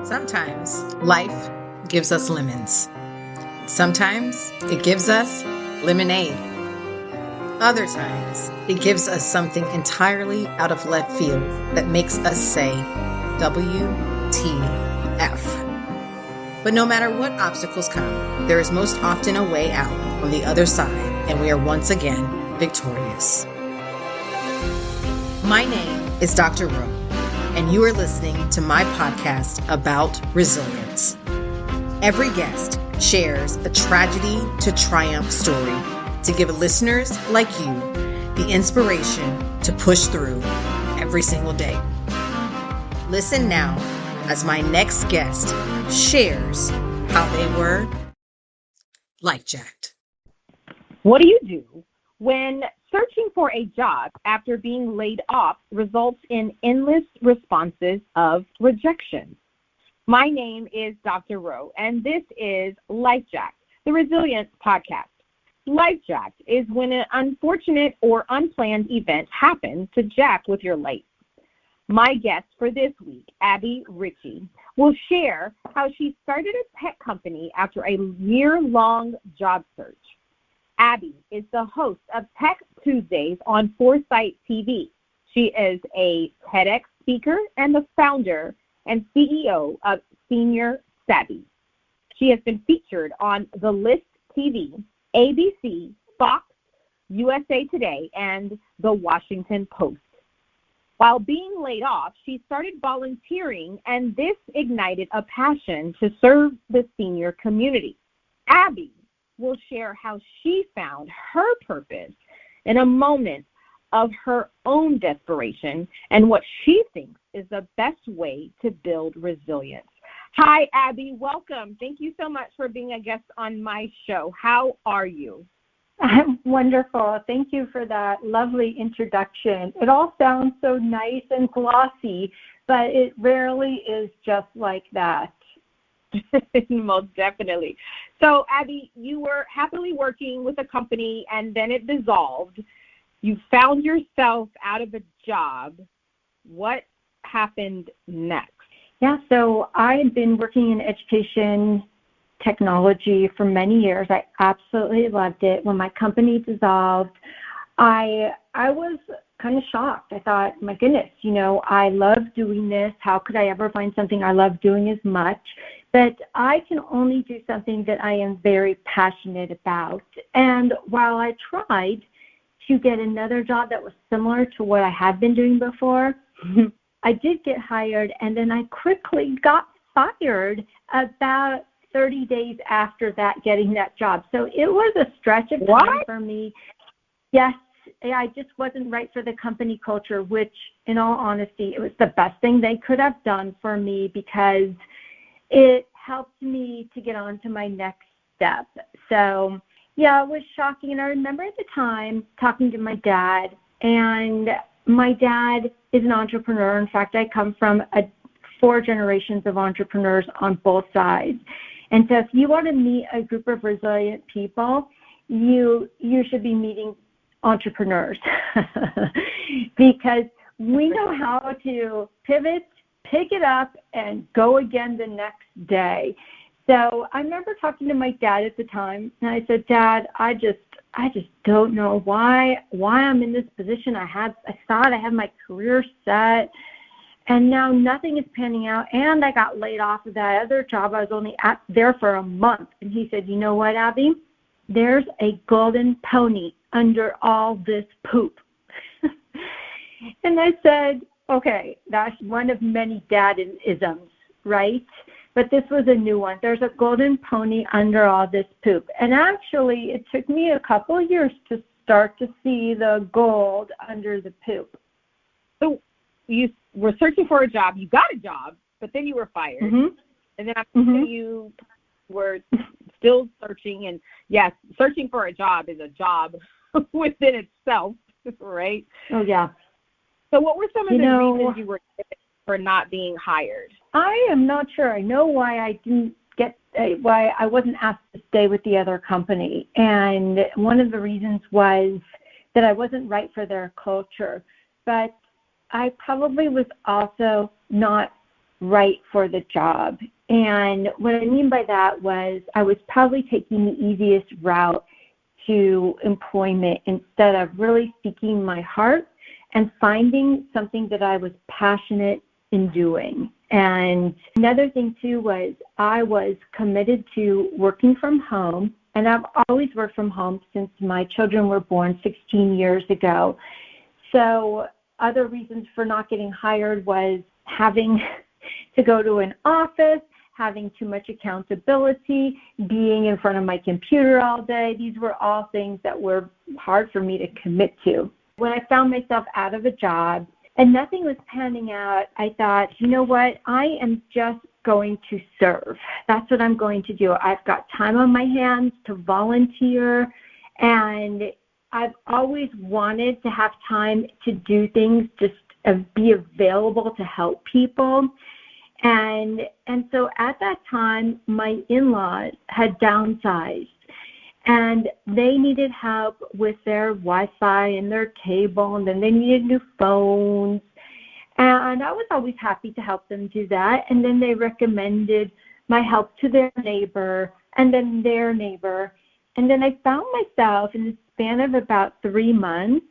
Sometimes life gives us lemons. Sometimes it gives us lemonade. Other times it gives us something entirely out of left field that makes us say, WTF. But no matter what obstacles come, there is most often a way out on the other side, and we are once again victorious. My name is Dr. Rowe, and you are listening to my podcast about resilience. Every guest shares a tragedy to triumph story to give listeners like you the inspiration to push through every single day. Listen now as my next guest shares how they were life-jacked. What do you do when searching for a job after being laid off results in endless responses of rejection? My name is Dr. Rowe, and this is LifeJacked, the Resilience Podcast. LifeJacked is when an unfortunate or unplanned event happens to jack with your life. My guest for this week, Abbie Richie, will share how she started a tech company after a year-long job search. Abbie is the host of Tech Tuesdays on Foresight TV. She is a TEDx speaker and the founder and CEO of Senior Savvy. She has been featured on The List TV, ABC, Fox, USA Today, and The Washington Post. While being laid off, she started volunteering, and this ignited a passion to serve the senior community. Abbie will share how she found her purpose in a moment of her own desperation and what she thinks is the best way to build resilience. Hi, Abbie. Welcome. Thank you so much for being a guest on my show. How are you? I'm wonderful. Thank you for that lovely introduction. It all sounds so nice and glossy, but it rarely is just like that. Most definitely. So, Abbie, you were happily working with a company and then it dissolved. You found yourself out of a job. What happened next? Yeah, so I had been working in education technology for many years. I absolutely loved it. When my company dissolved, I was kind of shocked. I thought, my goodness, I love doing this. How could I ever find something I love doing as much? But I can only do something that I am very passionate about. And while I tried to get another job that was similar to what I had been doing before, I did get hired, and then I quickly got fired about 30 days after that, getting that job. So it was a stretch of time for me. Yes, I just wasn't right for the company culture, which, in all honesty, it was the best thing they could have done for me because it helped me to get on to my next step. So, yeah, it was shocking. And I remember at the time talking to my dad, and my dad is an entrepreneur. In fact, I come from 4 generations of entrepreneurs on both sides. And so if you want to meet a group of resilient people, you should be meeting entrepreneurs because we know how to pivot, pick it up, and go again the next day. So I remember talking to my dad at the time, and I said, Dad, I just don't know why I'm in this position. I thought I had my career set, and now nothing is panning out, and I got laid off of that other job. I was only there for a month. And he said, you know what, Abbie? There's a golden pony under all this poop. And I said, okay, that's one of many dad-isms, right? But this was a new one. There's a golden pony under all this poop. And actually, it took me a couple of years to start to see the gold under the poop. So you were searching for a job. You got a job, but then you were fired. Mm-hmm. And then after you were still searching. And, yes, searching for a job is a job within itself, right? Oh, yeah. So what were some of the reasons you were given for not being hired? I am not sure. I know why I wasn't asked to stay with the other company. And one of the reasons was that I wasn't right for their culture. But I probably was also not right for the job. And what I mean by that was I was probably taking the easiest route to employment instead of really seeking my heart and finding something that I was passionate in doing. And another thing too was I was committed to working from home, and I've always worked from home since my children were born 16 years ago. So other reasons for not getting hired was having to go to an office, having too much accountability, being in front of my computer all day. These were all things that were hard for me to commit to. When I found myself out of a job and nothing was panning out, I thought, you know what, I am just going to serve. That's what I'm going to do. I've got time on my hands to volunteer, and I've always wanted to have time to do things, just be available to help people. And so at that time, my in-laws had downsized, and they needed help with their Wi-Fi and their cable, and then they needed new phones. And I was always happy to help them do that. And then they recommended my help to their neighbor, and then their neighbor. And then I found myself in the span of about 3 months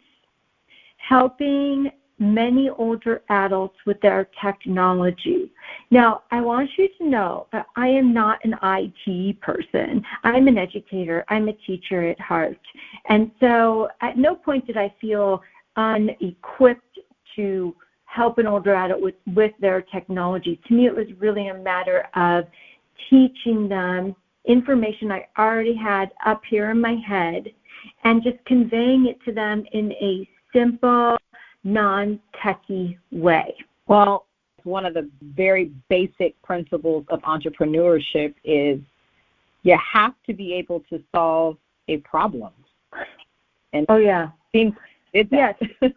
helping many older adults with their technology. Now, I want you to know that I am not an IT person. I'm an educator. I'm a teacher at heart. And so at no point did I feel unequipped to help an older adult with their technology. To me, it was really a matter of teaching them information I already had up here in my head and just conveying it to them in a simple, non-techie way. Well, one of the very basic principles of entrepreneurship is you have to be able to solve a problem. And oh yeah, did that. Yes,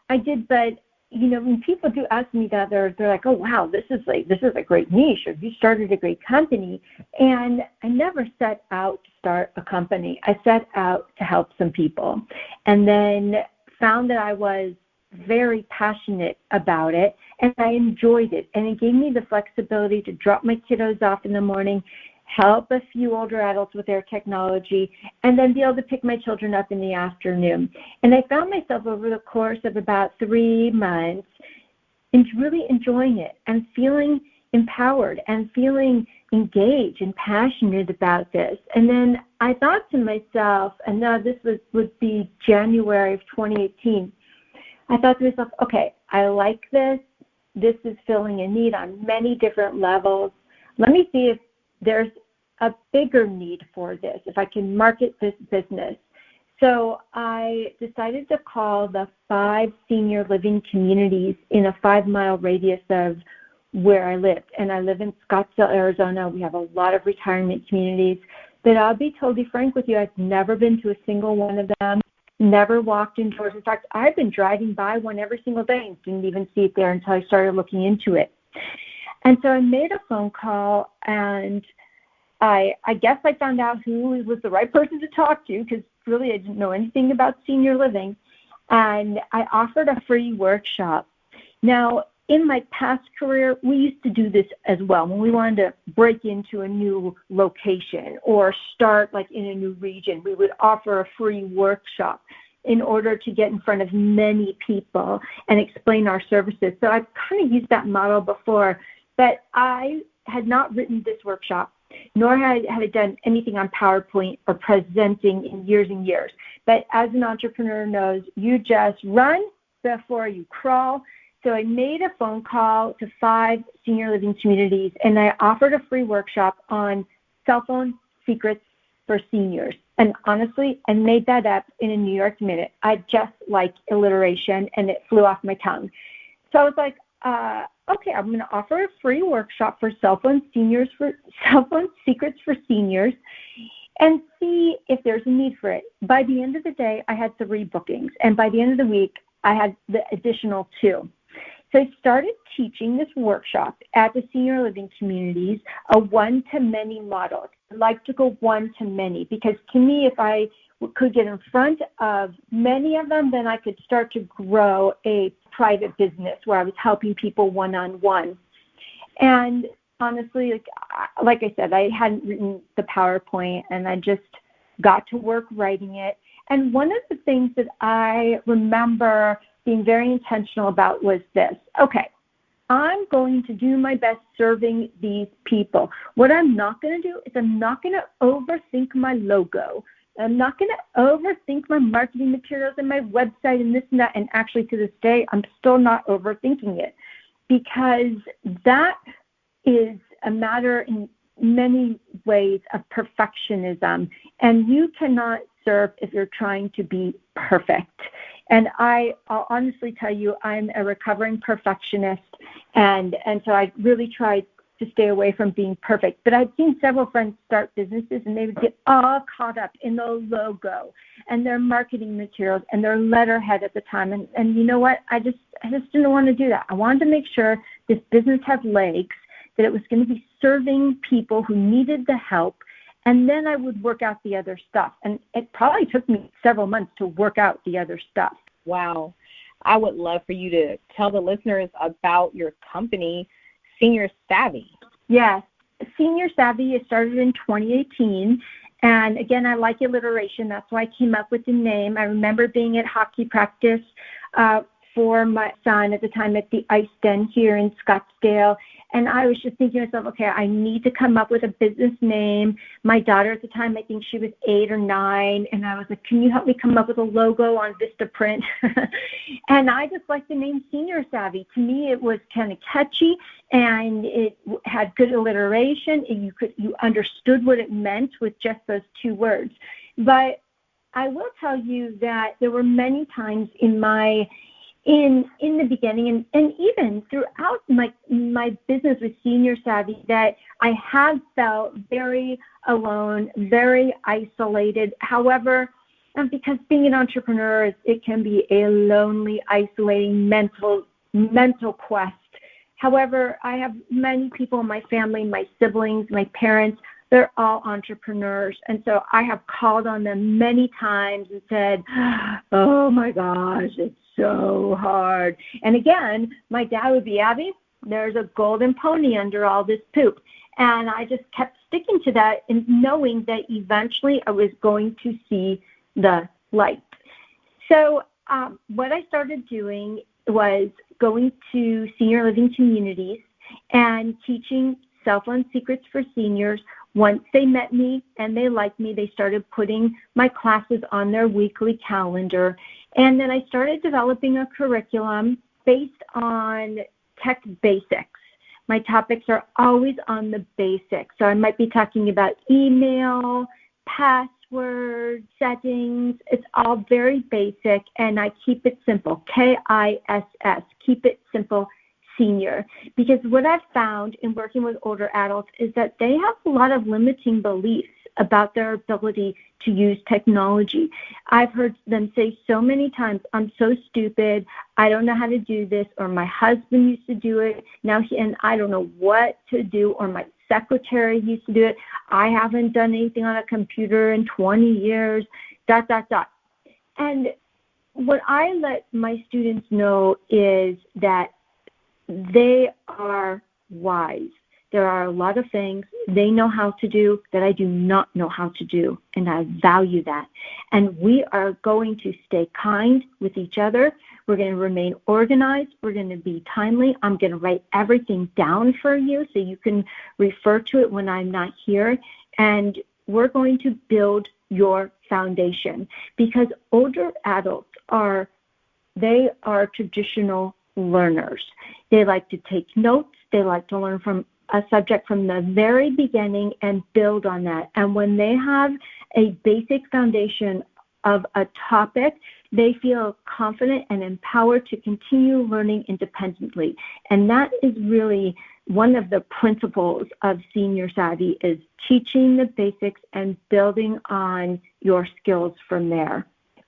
I did. But you know, when people do ask me that, they're like, "Oh wow, this is a great niche, or you started a great company." And I never set out to start a company. I set out to help some people, and then found that I was very passionate about it, and I enjoyed it. And it gave me the flexibility to drop my kiddos off in the morning, help a few older adults with their technology, and then be able to pick my children up in the afternoon. And I found myself over the course of about 3 months really enjoying it and feeling empowered and feeling engaged and passionate about this. And then I thought to myself, and now this would be January of 2018, I thought to myself, okay, I like this. This is filling a need on many different levels. Let me see if there's a bigger need for this, if I can market this business. So I decided to call the 5 senior living communities in a 5-mile radius of where I lived. And I live in Scottsdale, Arizona. We have a lot of retirement communities. But I'll be totally frank with you, I've never been to a single one of them, never walked indoors. In fact, I've been driving by one every single day and didn't even see it there until I started looking into it. And so I made a phone call, and I guess I found out who was the right person to talk to, because really I didn't know anything about senior living. And I offered a free workshop. Now, in my past career, we used to do this as well. When we wanted to break into a new location or start like in a new region, we would offer a free workshop in order to get in front of many people and explain our services. So I've kind of used that model before, but I had not written this workshop, nor had I done anything on PowerPoint or presenting in years and years. But as an entrepreneur knows, you just run before you crawl. So I made a phone call to 5 senior living communities, and I offered a free workshop on cell phone secrets for seniors. And honestly, I made that up in a New York minute. I just like alliteration, and it flew off my tongue. So I was like, okay, I'm going to offer a free workshop for cell phone secrets for seniors, and see if there's a need for it. By the end of the day, I had 3 bookings, and by the end of the week, I had the additional 2. So I started teaching this workshop at the senior living communities, a one-to-many model. I like to go one-to-many because to me, if I could get in front of many of them, then I could start to grow a private business where I was helping people one-on-one. And honestly, like I said, I hadn't written the PowerPoint, and I just got to work writing it. And one of the things that I remember being very intentional about was this. Okay, I'm going to do my best serving these people. What I'm not going to do is I'm not going to overthink my logo. I'm not going to overthink my marketing materials and my website and this and that. And actually, to this day, I'm still not overthinking it, because that is a matter in many ways of perfectionism. And you cannot serve if you're trying to be perfect. And I'll honestly tell you, I'm a recovering perfectionist. And so I really tried to stay away from being perfect. But I've seen several friends start businesses, and they would get all caught up in the logo and their marketing materials and their letterhead at the time. And you know what? I just didn't want to do that. I wanted to make sure this business had legs, that it was going to be serving people who needed the help, and then I would work out the other stuff. And it probably took me several months to work out the other stuff. Wow. I would love for you to tell the listeners about your company, Senior Savvy. Yes. Senior Savvy started in 2018. And again, I like alliteration. That's why I came up with the name. I remember being at hockey practice for my son at the time at the Ice Den here in Scottsdale. And I was just thinking to myself, okay, I need to come up with a business name. My daughter at the time, I think she was 8 or 9. And I was like, can you help me come up with a logo on Vistaprint? And I just liked the name Senior Savvy. To me, it was kind of catchy, and it had good alliteration. And you understood what it meant with just those 2 words. But I will tell you that there were many times in the beginning and even throughout my business with Senior Savvy that I have felt very alone, very isolated. However, because being an entrepreneur, it can be a lonely, isolating mental quest. However, I have many people in my family, my siblings, my parents, they're all entrepreneurs. And so I have called on them many times and said, oh my gosh, it's so hard. And again, my dad would be, Abbie, there's a golden pony under all this poop. And I just kept sticking to that and knowing that eventually I was going to see the light. So what I started doing was going to senior living communities and teaching cell phone secrets for seniors. Once they met me and they liked me, they started putting my classes on their weekly calendar. And then I started developing a curriculum based on tech basics. My topics are always on the basics. So I might be talking about email, password, settings. It's all very basic, and I keep it simple, KISS, keep it simple, senior. Because what I've found in working with older adults is that they have a lot of limiting beliefs about their ability to use technology. I've heard them say so many times, I'm so stupid, I don't know how to do this, or my husband used to do it, and I don't know what to do, or my secretary used to do it, I haven't done anything on a computer in 20 years, ... And what I let my students know is that they are wise. There are a lot of things they know how to do that I do not know how to do, and I value that. And we are going to stay kind with each other. We're going to remain organized. We're going to be timely. I'm going to write everything down for you so you can refer to it when I'm not here. And we're going to build your foundation, because older adults are traditional learners. They like to take notes. They like to learn from a subject from the very beginning and build on that. And when they have a basic foundation of a topic, they feel confident and empowered to continue learning independently. And that is really one of the principles of Senior Savvy, is teaching the basics and building on your skills from there.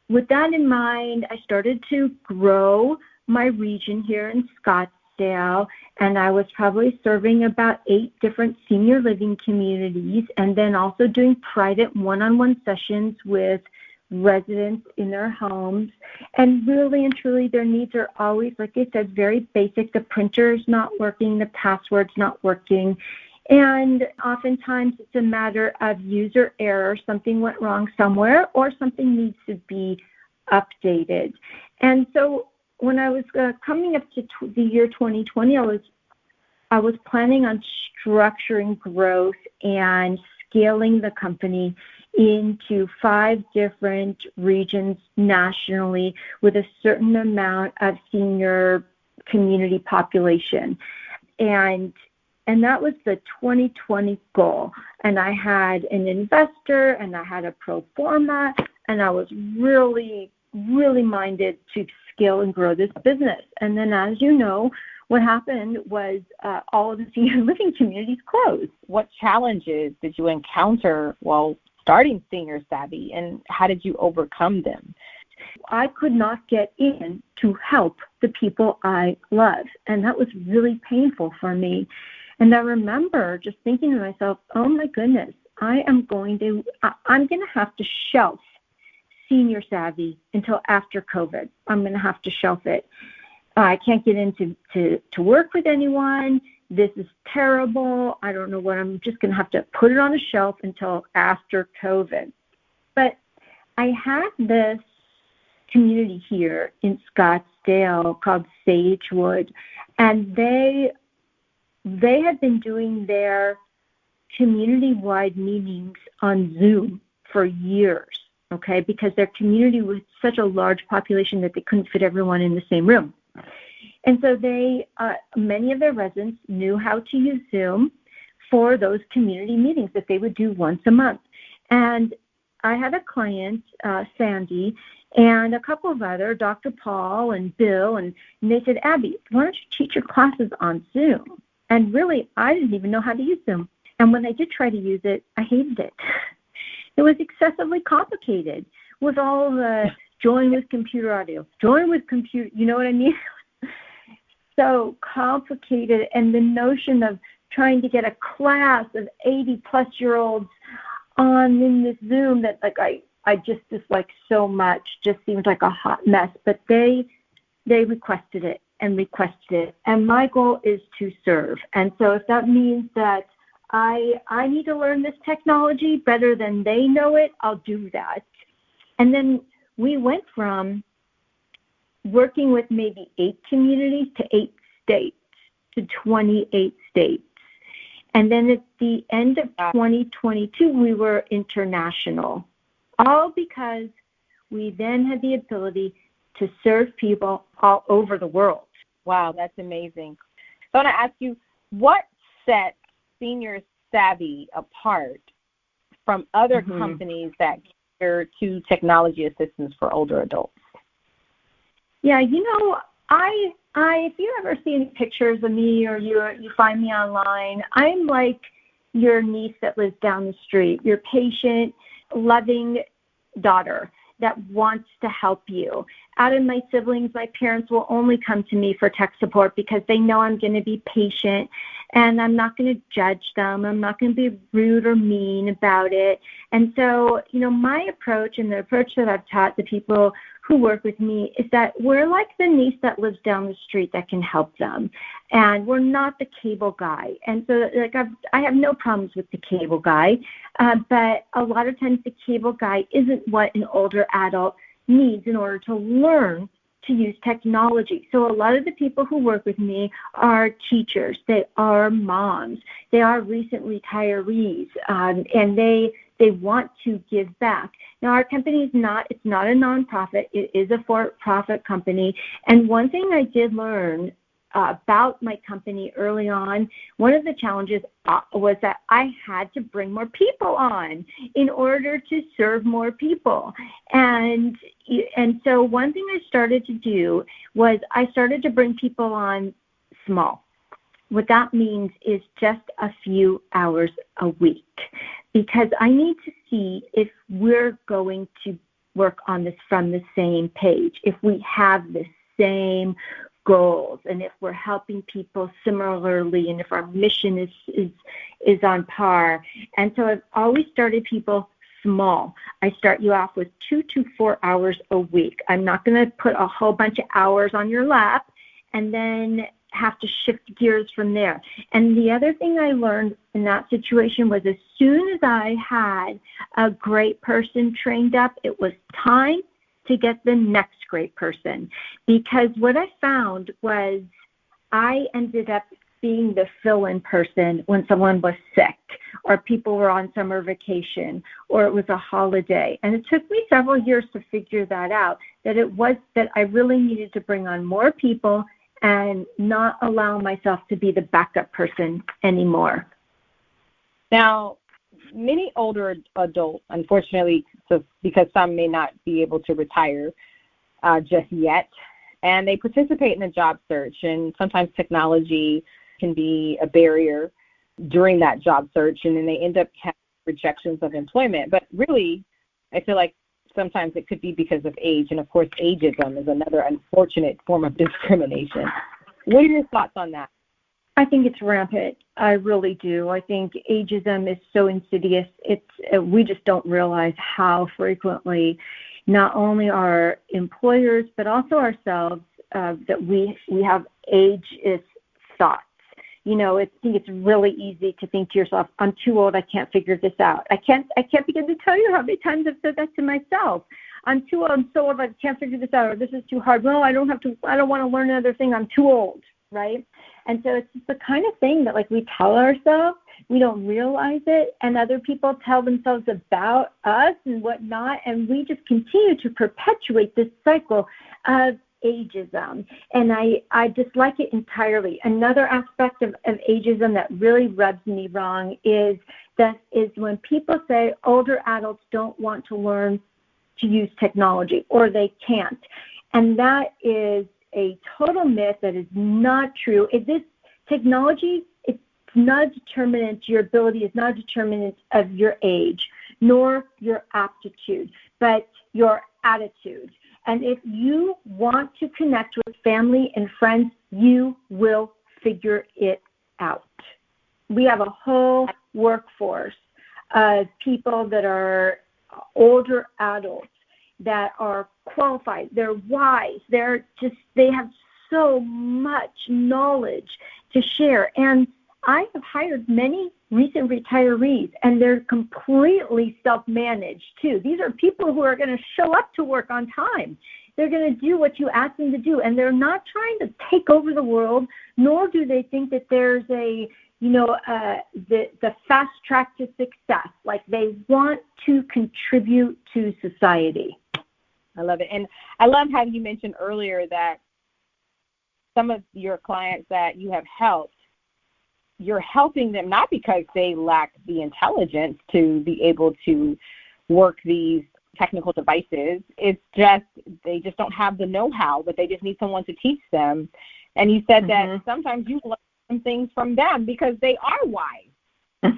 With that in mind, I started to grow my region here in Scottsdale, and I was probably serving about 8 different senior living communities, and then also doing private one-on-one sessions with residents in their homes. And really and truly, their needs are always, like I said, very basic. The printer's not working, the password's not working. And oftentimes it's a matter of user error. Something went wrong somewhere, or something needs to be updated. And so when I was coming up to the year 2020, I was planning on structuring growth and scaling the company into 5 different regions nationally with a certain amount of senior community population. And that was the 2020 goal. And I had an investor, and I had a pro forma, and I was really, really minded to scale and grow this business. And then, as you know, what happened was all of the senior living communities closed. What challenges did you encounter while starting Senior Savvy, and how did you overcome them? I could not get in to help the people I love, and that was really painful for me. And I remember just thinking to myself, oh my goodness, I'm going to have to shelf Senior Savvy until after COVID. I'm going to have to shelf it. I can't get into to work with anyone. This is terrible. I don't know what. I'm just going to have to put it on a shelf until after COVID. But I had this community here in Scottsdale called Sagewood, and they had been doing their community-wide meetings on Zoom for years, okay, because their community was such a large population that they couldn't fit everyone in the same room. And so many of their residents knew how to use Zoom for those community meetings that they would do once a month. And I had a client, Sandy, and a couple of other, Dr. Paul and Bill, and they said, Abbie, why don't you teach your classes on Zoom? And really, I didn't even know how to use Zoom. And when I did try to use it, I hated it. It was excessively complicated with all the join with computer audio, join with computer, you know what I mean? So complicated, and the notion of trying to get a class of 80-plus-year-olds on in this Zoom that I just dislike so much just seems like a hot mess. But they requested it, and my goal is to serve. And so if that means that I need to learn this technology better than they know it, I'll do that. And then we went from working with maybe 8 communities to 8 states to 28 states. And then at the end of 2022, we were international, all because we then had the ability to serve people all over the world. Wow, that's amazing. So I want to ask you, what set Senior Savvy apart from other companies that cater to technology assistance for older adults? Yeah, if you ever see any pictures of me or you find me online, I'm like your niece that lives down the street, your patient, loving daughter that wants to help you. Out of my siblings, my parents will only come to me for tech support because they know I'm going to be patient and I'm not going to judge them. I'm not going to be rude or mean about it. And so, my approach and the approach that I've taught the people who work with me is that we're like the niece that lives down the street that can help them. And we're not the cable guy. And so I have no problems with the cable guy, but a lot of times the cable guy isn't what an older adult needs in order to learn to use technology. So a lot of the people who work with me are teachers, they are moms, they are recent retirees, and they want to give back. Now, our company it's not a nonprofit. It is a for-profit company. And one thing I did learn about my company early on, one of the challenges was that I had to bring more people on in order to serve more people. And so one thing I started to do was I started to bring people on small. What that means is just a few hours a week, because I need to see if we're going to work on this from the same page, if we have the same goals, and if we're helping people similarly, and if our mission is on par. And so I've always started people small. I start you off with 2 to 4 hours a week. I'm not going to put a whole bunch of hours on your lap and then have to shift gears from there. And the other thing I learned in that situation was as soon as I had a great person trained up, it was time to get the next great person. Because what I found was I ended up being the fill-in person when someone was sick or people were on summer vacation or it was a holiday. And it took me several years to figure that out, that it was that I really needed to bring on more people and not allow myself to be the backup person anymore. Now, many older adults, unfortunately, because some may not be able to retire just yet, and they participate in a job search, and sometimes technology can be a barrier during that job search, and then they end up having rejections of employment. But really, I feel like sometimes it could be because of age, and of course, ageism is another unfortunate form of discrimination. What are your thoughts on that? I think it's rampant. I really do. I think ageism is so insidious. We just don't realize how frequently not only our employers but also ourselves that we have ageist thoughts. You know, I think it's really easy to think to yourself, I'm too old, I can't figure this out. I can't begin to tell you how many times I've said that to myself. I'm too old, I'm so old, I can't figure this out, or this is too hard. No, I don't want to learn another thing, I'm too old, right? And so it's just the kind of thing that, like, we tell ourselves, we don't realize it, and other people tell themselves about us and whatnot, and we just continue to perpetuate this cycle of ageism, and I dislike it entirely. Another aspect of ageism that really rubs me wrong is when people say older adults don't want to learn to use technology or they can't, and that is a total myth. That is not true. This technology, it's not a determinant. Your ability is not a determinant of your age nor your aptitude, but your attitude. And if you want to connect with family and friends, you will figure it out. We have a whole workforce of people that are older adults that are qualified. They're wise. They have so much knowledge to share. And I have hired many recent retirees, and they're completely self-managed too. These are people who are going to show up to work on time. They're going to do what you ask them to do, and they're not trying to take over the world, nor do they think that there's the fast track to success. Like, they want to contribute to society. I love it. And I love how you mentioned earlier that some of your clients that you have helped, you're helping them not because they lack the intelligence to be able to work these technical devices. It's just they just don't have the know-how, but they just need someone to teach them. And you said that sometimes you learn some things from them because they are wise.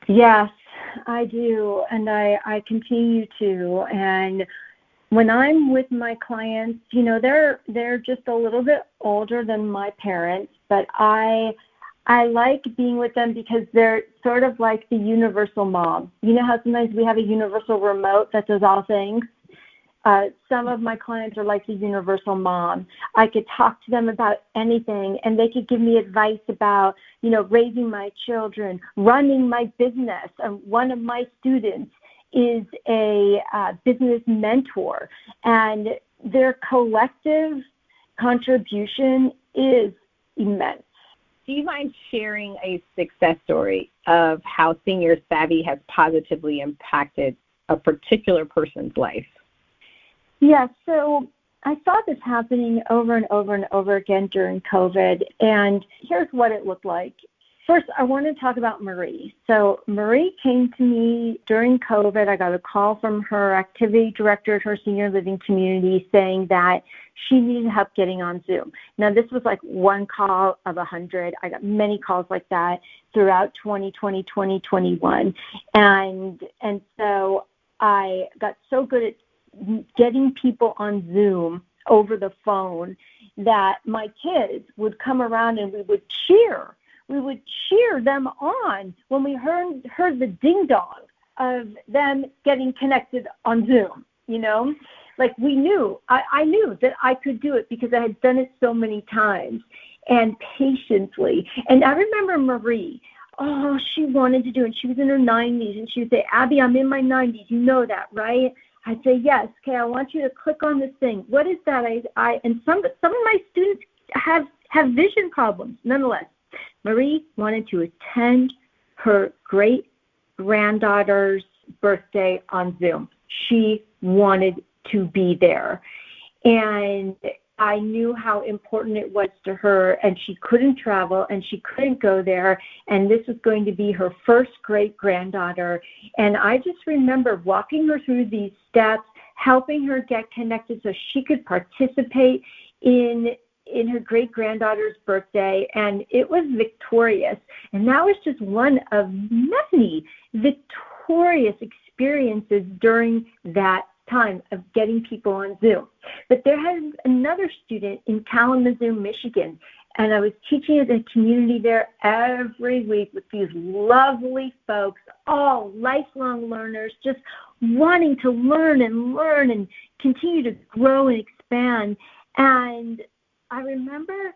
Yes, I do, and I continue to. And when I'm with my clients, you know, they're just a little bit older than my parents, but I like being with them because they're sort of like the universal mom. You know how sometimes we have a universal remote that does all things? Some of my clients are like the universal mom. I could talk to them about anything, and they could give me advice about, you know, raising my children, running my business. One of my students is a business mentor, and their collective contribution is immense. Do you mind sharing a success story of how Senior Savvy has positively impacted a particular person's life? Yeah, so I saw this happening over and over and over again during COVID, and here's what it looked like. First, I want to talk about Marie. So Marie came to me during COVID. I got a call from her activity director at her senior living community saying that she needed help getting on Zoom. Now, this was like one call of 100. I got many calls like that throughout 2020, 2021. And so I got so good at getting people on Zoom over the phone that my kids would come around and we would cheer. We would cheer them on when we heard the ding-dong of them getting connected on Zoom, you know? Like we knew, I knew that I could do it because I had done it so many times and patiently. And I remember Marie, she wanted to do it. She was in her 90s, and she would say, Abbie, I'm in my 90s. You know that, right? I'd say, yes. Okay, I want you to click on this thing. What is that? And some of my students have vision problems. Nonetheless, Marie wanted to attend her great-granddaughter's birthday on Zoom. She wanted to be there. And I knew how important it was to her, and she couldn't travel, and she couldn't go there, and this was going to be her first great-granddaughter. And I just remember walking her through these steps, helping her get connected so she could participate in her great-granddaughter's birthday, and it was victorious. And that was just one of many victorious experiences during that time of getting people on Zoom. But there was another student in Kalamazoo, Michigan, and I was teaching at a community there every week with these lovely folks, all lifelong learners, just wanting to learn and continue to grow and expand. And I remember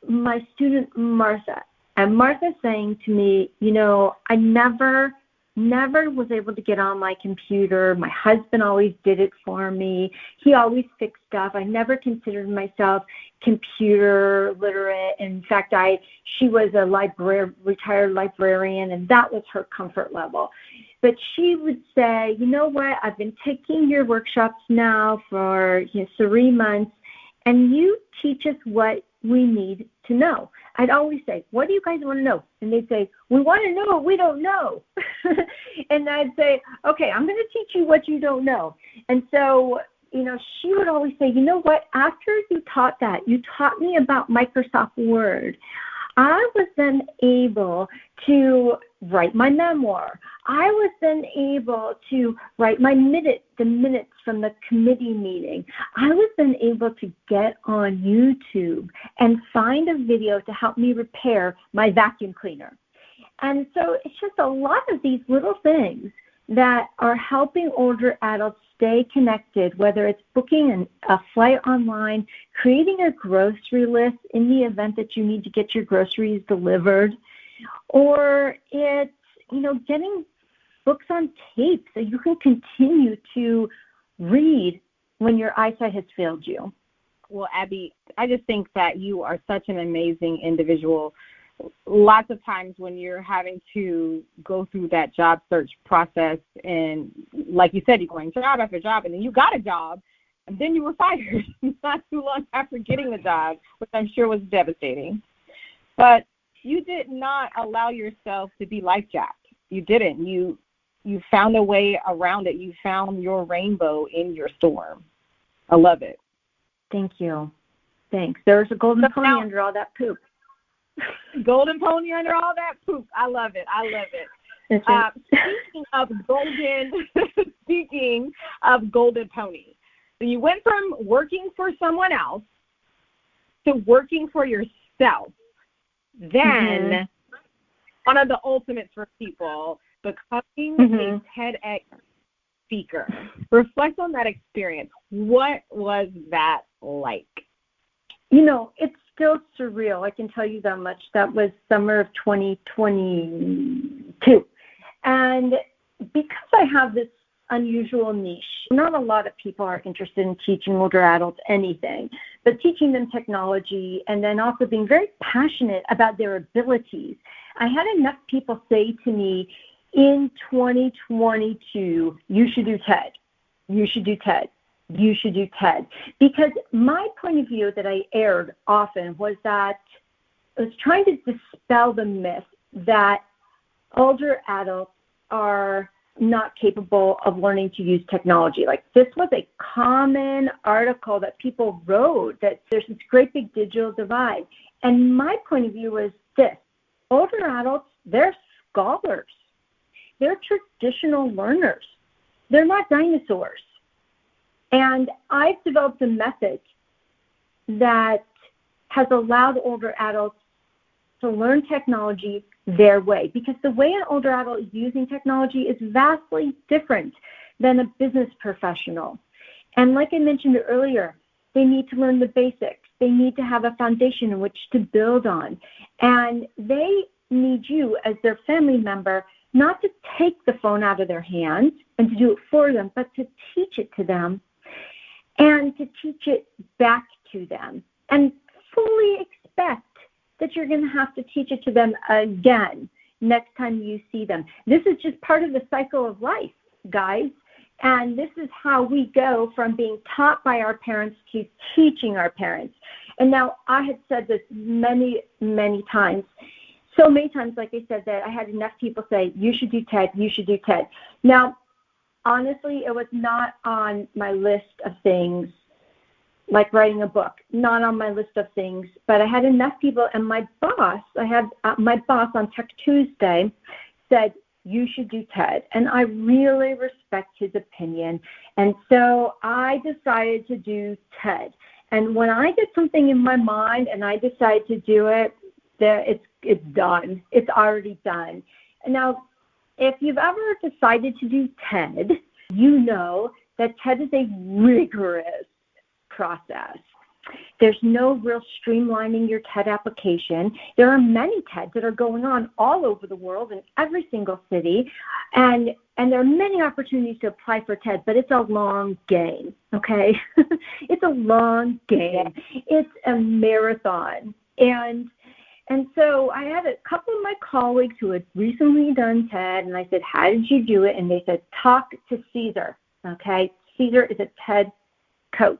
my student Martha, and Martha saying to me, you know, I never was able to get on my computer. My husband always did it for me. He always fixed stuff. I never considered myself computer literate. In fact, she was a retired librarian, and that was her comfort level. But she would say, you know what, I've been taking your workshops now for 3 months, and you teach us what we need to know. I'd always say, what do you guys want to know? And they'd say, we want to know what we don't know. And I'd say, okay, I'm going to teach you what you don't know. And so, you know, she would always say, you know what, after you taught that, you taught me about Microsoft Word. I was then able to write my memoir. I was then able to write the minutes from the committee meeting. I was then able to get on YouTube and find a video to help me repair my vacuum cleaner. And so it's just a lot of these little things that are helping older adults stay connected, whether it's booking a flight online, creating a grocery list in the event that you need to get your groceries delivered, or it's, you know, getting books on tape so you can continue to read when your eyesight has failed you. Well, Abbie, I just think that you are such an amazing individual. Lots of times when you're having to go through that job search process, and like you said, you're going job after job, and then you got a job, and then you were fired not too long after getting the job, which I'm sure was devastating. But you did not allow yourself to be life-jacked. You didn't. You found a way around it. You found your rainbow in your storm. I love it. Thank you. Thanks. There's a golden pony under all that poop. Golden pony under all that poop. I love it. Speaking of golden pony, so you went from working for someone else to working for yourself. Then one of the ultimates for people, becoming a TEDx speaker. Reflect on that experience. What was that like? You know, it's still surreal. I can tell you that much. That was summer of 2022. And because I have this unusual niche, not a lot of people are interested in teaching older adults anything, but teaching them technology and then also being very passionate about their abilities. I had enough people say to me, in 2022, you should do TED. You should do TED. You should do TED. Because my point of view that I aired often was that I was trying to dispel the myth that older adults are not capable of learning to use technology. Like, this was a common article that people wrote, that there's this great big digital divide. And my point of view was this: older adults, they're scholars. They're traditional learners. They're not dinosaurs. And I've developed a method that has allowed older adults to learn technology their way, because the way an older adult is using technology is vastly different than a business professional. And like I mentioned earlier, they need to learn the basics. They need to have a foundation in which to build on. And they need you as their family member not to take the phone out of their hands and to do it for them, but to teach it to them and to teach it back to them, and fully expect that you're going to have to teach it to them again next time you see them. This is just part of the cycle of life, guys. And this is how we go from being taught by our parents to teaching our parents. And now, I had said this many, many times, so many times, like I said, that I had enough people say, you should do TED, you should do TED. Now, honestly, it was not on my list of things, like writing a book, not on my list of things, but I had enough people, and my boss on Tech Tuesday said, you should do TED. And I really respect his opinion. And so I decided to do TED. And when I get something in my mind and I decide to do it, it's done. It's already done. And now, if you've ever decided to do TED, you know that TED is a rigorous process. There's no real streamlining your TED application. There are many TEDs that are going on all over the world in every single city, and there are many opportunities to apply for TED, but it's a long game, okay? It's a long game. It's a marathon. And so I had a couple of my colleagues who had recently done TED, and I said, how did you do it? And they said, talk to Caesar, okay? Caesar is a TED coach.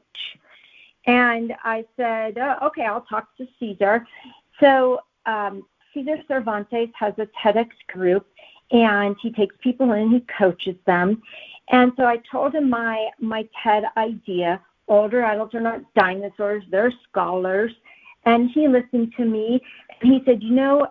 And I said, okay, I'll talk to Caesar. So Cesar Cervantes has a TEDx group, and he takes people in and he coaches them. And so I told him my TED idea. Older adults are not dinosaurs, they're scholars. And he listened to me, and he said,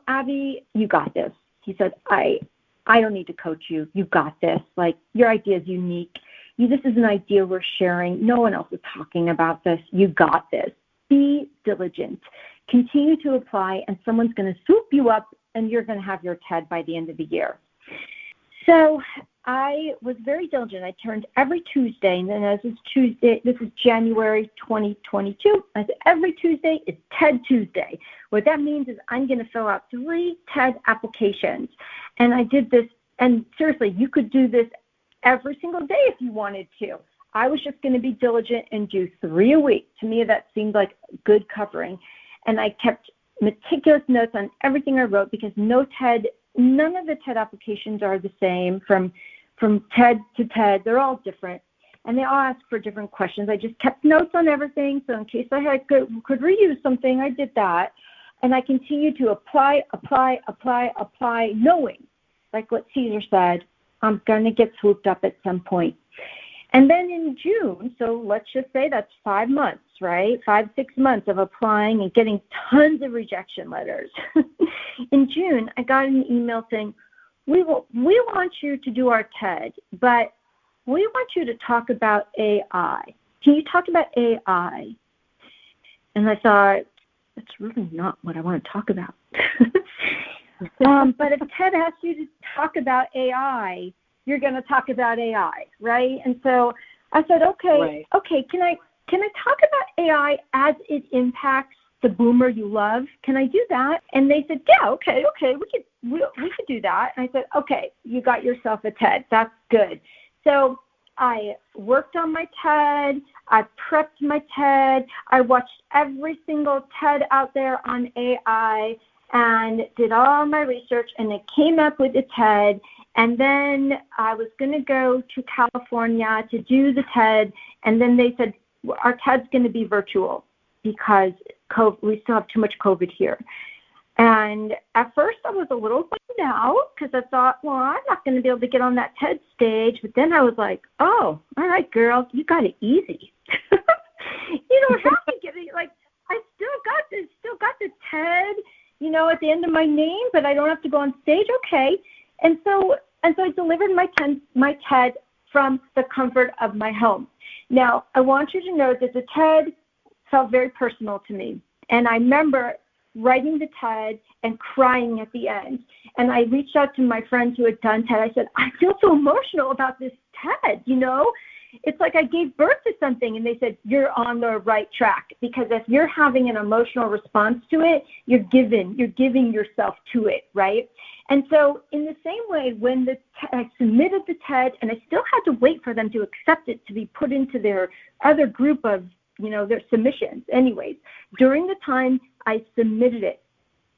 Abbie, you got this. He said, I don't need to coach you. You got this. Like, your idea is unique. This is an idea we're sharing. No one else is talking about this. You got this. Be diligent. Continue to apply, and someone's going to swoop you up, and you're going to have your TED by the end of the year. So I was very diligent. I turned every Tuesday, and then as this Tuesday, this is January 2022, I said every Tuesday is TED Tuesday. What that means is I'm going to fill out 3 TED applications. And I did this, and seriously, you could do this every single day if you wanted to. I was just going to be diligent and do 3 a week. To me, that seemed like good covering. And I kept meticulous notes on everything I wrote, because none of the TED applications are the same from TED to TED. They're all different, and they all ask for different questions. I just kept notes on everything, so in case I could reuse something, I did that. And I continued to apply, knowing, like what Caesar said, I'm going to get swooped up at some point. And then in June, so let's just say that's 5 months, right? 5-6 months of applying and getting tons of rejection letters. In June, I got an email saying, we want you to do our TED, but we want you to talk about AI. Can you talk about AI? And I thought, that's really not what I want to talk about. But if TED asks you to talk about AI, you're going to talk about AI, right? And so I said, okay, can I talk about AI as it impacts the boomer you love? Can I do that? And they said, yeah, okay, we could do that. And I said, okay, you got yourself a TED. That's good. So I worked on my TED. I prepped my TED. I watched every single TED out there on AI and did all my research, and it came up with a TED. And then I was going to go to California to do the TED, and then they said, our TED's going to be virtual because we still have too much COVID here. And at first I was a little bummed out because I thought, well, I'm not going to be able to get on that TED stage. But then I was like, oh, all right, girl, you got it easy. You don't have to get it. Like, I still got the TED, at the end of my name, but I don't have to go on stage. Okay. And so I delivered my TED from the comfort of my home. Now, I want you to know that the TED felt very personal to me. And I remember writing the TED and crying at the end. And I reached out to my friends who had done TED. I said, I feel so emotional about this TED, It's like I gave birth to something, and they said, you're on the right track, because if you're having an emotional response to it, you're giving yourself to it, right? And so in the same way, when I submitted the TED, and I still had to wait for them to accept it to be put into their other group of, their submissions. Anyways, during the time I submitted it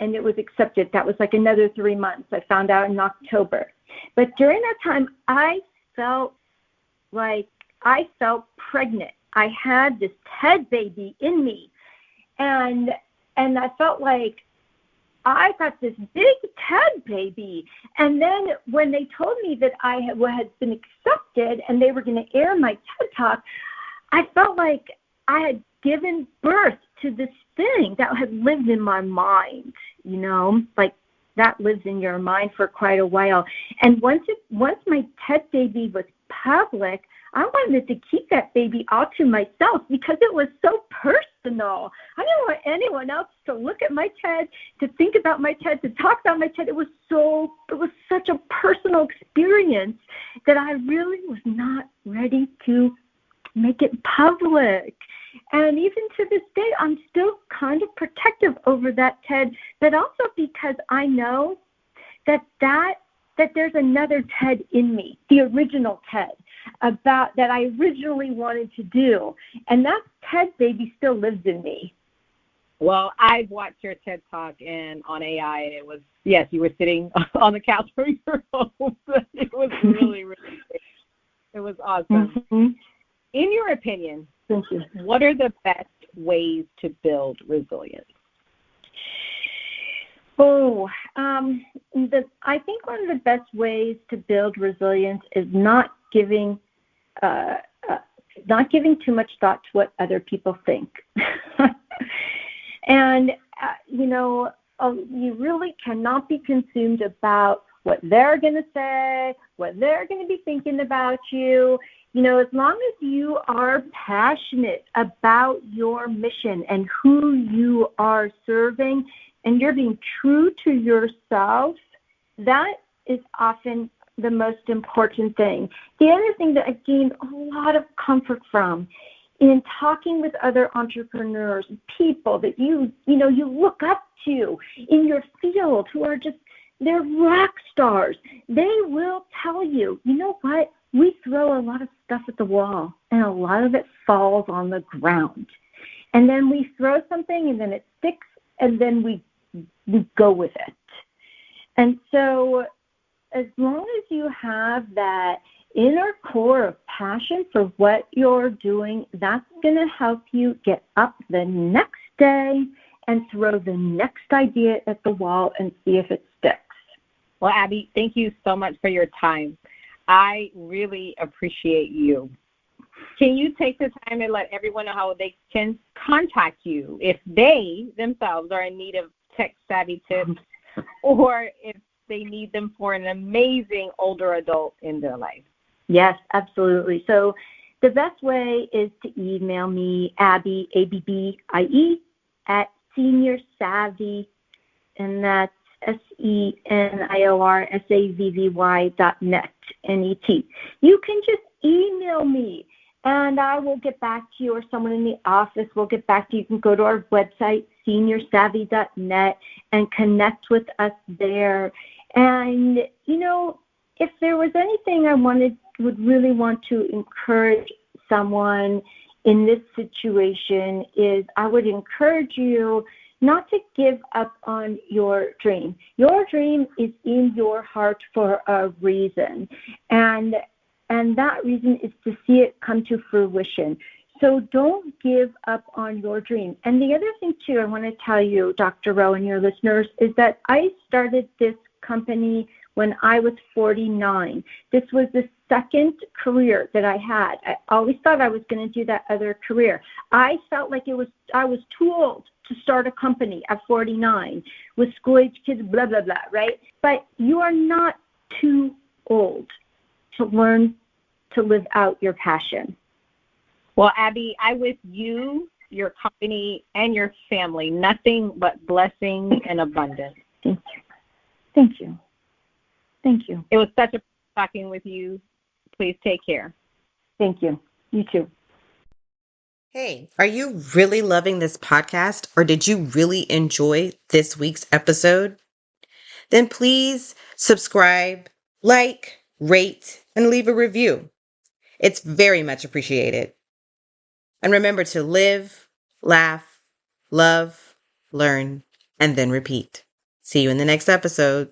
and it was accepted, that was like another 3 months. I found out in October. But during that time, I felt pregnant. I had this TED baby in me. And I felt like I got this big TED baby. And then when they told me that I had been accepted and they were going to air my TED Talk, I felt like I had given birth to this thing that had lived in my mind, like that lives in your mind for quite a while. And once my TED baby was public, I wanted to keep that baby all to myself because it was so personal. I didn't want anyone else to look at my TED, to think about my TED, to talk about my TED. It was such a personal experience that I really was not ready to make it public. And even to this day, I'm still kind of protective over that TED, but also because I know that there's another TED in me, the original TED, about that I originally wanted to do. And that TED baby still lives in me. Well, I've watched your TED Talk on AI, and it was, yes, you were sitting on the couch from your home. It was really, really great. It was awesome. Mm-hmm. In your opinion, thank you, what are the best ways to build resilience? I think one of the best ways to build resilience is not giving too much thought to what other people think. And, you really cannot be consumed about what they're going to say, what they're going to be thinking about you. As long as you are passionate about your mission and who you are serving, and you're being true to yourself, that is often the most important thing. The other thing that I've gained a lot of comfort from in talking with other entrepreneurs, people that you look up to in your field who are they're rock stars. They will tell you, you know what? We throw a lot of stuff at the wall, and a lot of it falls on the ground. And then we throw something, and then it sticks, and then we go with it. And so as long as you have that inner core of passion for what you're doing, that's going to help you get up the next day and throw the next idea at the wall and see if it sticks. Well, Abbie, thank you so much for your time. I really appreciate you. Can you take the time and let everyone know how they can contact you if they themselves are in need of tech-savvy tips or if they need them for an amazing older adult in their life? Yes, absolutely. So the best way is to email me, Abbie, ABBIE, at seniorsavvy, and that's SENIORSAVVY.net, NET. You can just email me, and I will get back to you, or someone in the office will get back to you. You can go to our website, seniorsavvy.net, and connect with us there. And, if there was anything I would really want to encourage someone in this situation is I would encourage you not to give up on your dream. Your dream is in your heart for a reason, and that reason is to see it come to fruition. So don't give up on your dream. And the other thing, too, I want to tell you, Dr. Rowe and your listeners, is that I started this company when I was 49. This was the second career that I had. I always thought I was going to do that other career. I felt like I was too old to start a company at 49 with school-age kids, blah, blah, blah, right? But you are not too old to learn to live out your passion. Well, Abbie, I wish you your company, and your family nothing but blessings and abundance. Thank you. Thank you. Thank you. It was such a pleasure talking with you. Please take care. Thank you. You too. Hey, are you really loving this podcast, or did you really enjoy this week's episode? Then please subscribe, like, rate, and leave a review. It's very much appreciated. And remember to live, laugh, love, learn, and then repeat. See you in the next episode.